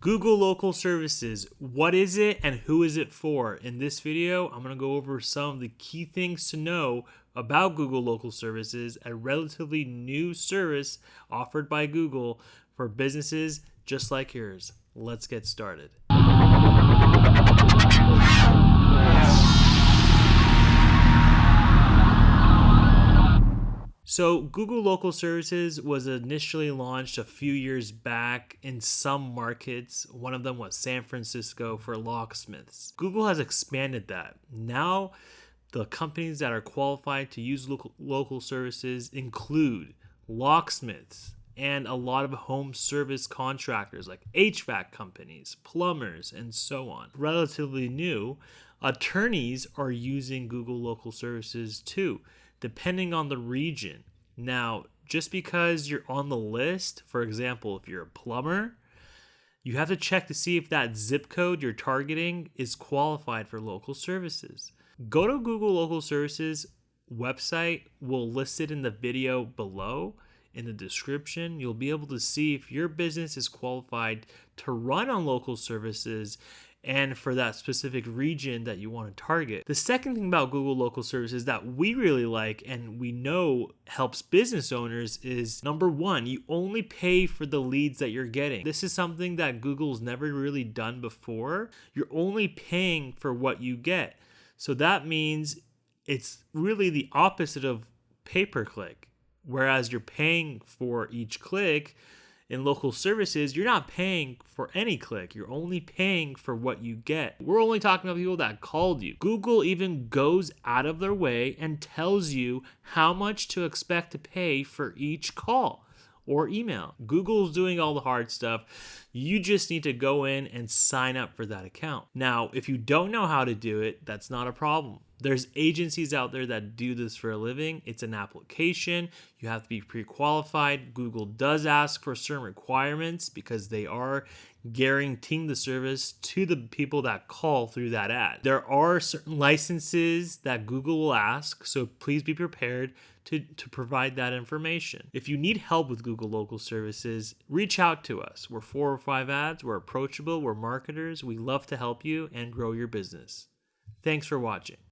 Google Local Services, what is it and who is it for? In this video, I'm going to go over some of the key things to know about Google Local Services, a relatively new service offered by Google for businesses just like yours. Let's get started. So Google Local Services was initially launched a few years back in some markets. One of them was San Francisco for Locksmiths. Google has expanded that. Now the companies that are qualified to use local services include locksmiths and a lot of home service contractors like HVAC companies, plumbers, and so on. Relatively new, attorneys are using Google Local Services too, depending on the region. Now, just because you're on the list, for example, if you're a plumber, you have to check to see if that zip code you're targeting is qualified for local services. Go to Google Local Services website. We'll list it in the video below. In the description, you'll be able to see if your business is qualified to run on local services and for that specific region that you want to target. The second thing about Google Local Services that we really like and we know helps business owners is, number one, you only pay for the leads that you're getting. This is something that Google's never really done before. You're only paying for what you get. So that means it's really the opposite of pay-per-click. Whereas you're paying for each click, in local services, you're not paying for any click. You're only paying for what you get. We're only talking about people that called you. Google even goes out of their way and tells you how much to expect to pay for each call or email. Google's doing all the hard stuff. You just need to go in and sign up for that account. Now, if you don't know how to do it, that's not a problem. There's agencies out there that do this for a living. It's an application. You have to be pre-qualified. Google does ask for certain requirements because they are guaranteeing the service to the people that call through that ad. There are certain licenses that Google will ask, so please be prepared to provide that information. If you need help with Google Local Services, reach out to us. We're 405 Ads. We're approachable. We're marketers. We love to help you and grow your business. Thanks for watching.